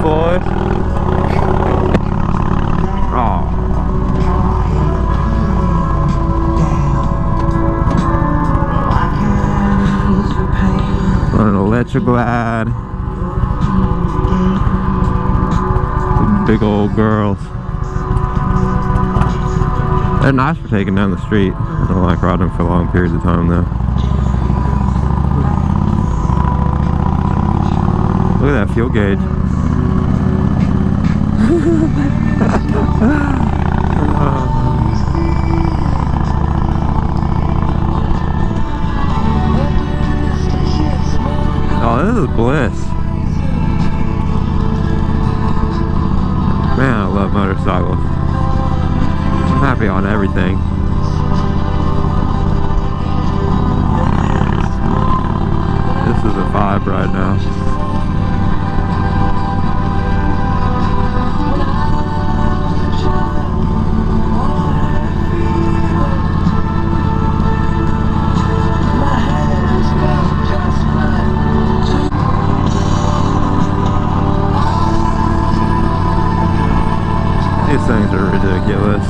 Floyd. Oh. On an Electroglide. Big old girls. They're nice for taking down the street. I don't like riding them for long periods of time though. Look at that fuel gauge. Oh, this is bliss. Man, I love motorcycles. I'm happy on everything. This is a vibe right now. These things are ridiculous.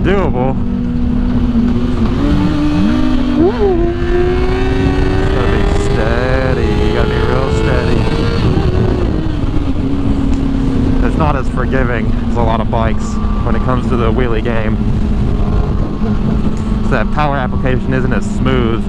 doable. It's gotta be steady. You gotta be real steady. It's not as forgiving as a lot of bikes when it comes to the wheelie game. So that power application isn't as smooth.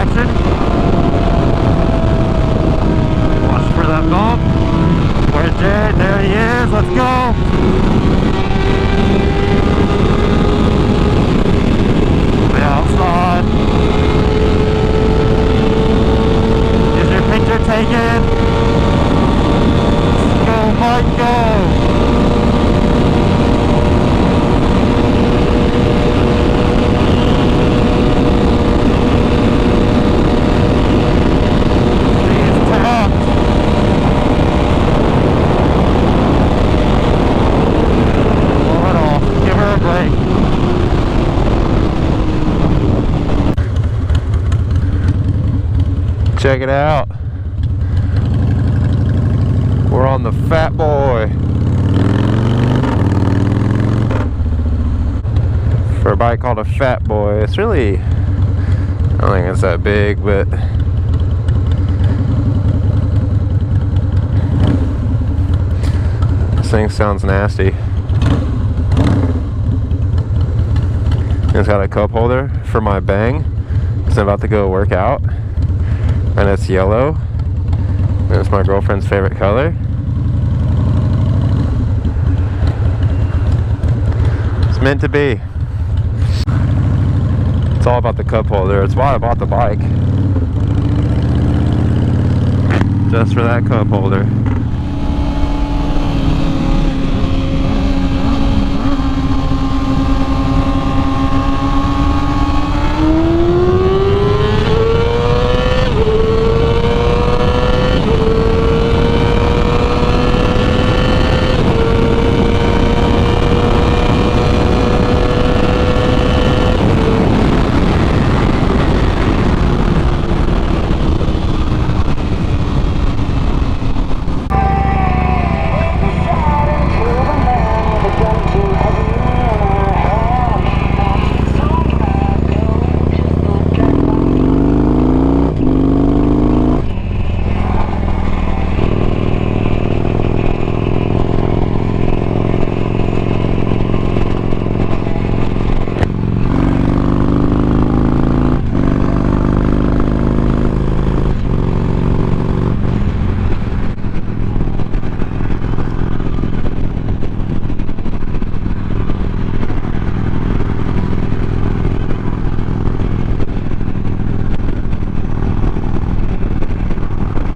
traction. Watch for that bump. Where's Jared? There he is. Let's go. The outside. Is your picture taken? Go, Mike, go. Check it out. We're on the Fat Boy. For a bike called a Fat Boy. It's really, I don't think it's that big, but this thing sounds nasty. It's got a cup holder for my Bang because I'm about to go work out. And it's yellow, and it's my girlfriend's favorite color. It's meant to be. It's all about the cup holder. It's why I bought the bike. Just for that cup holder.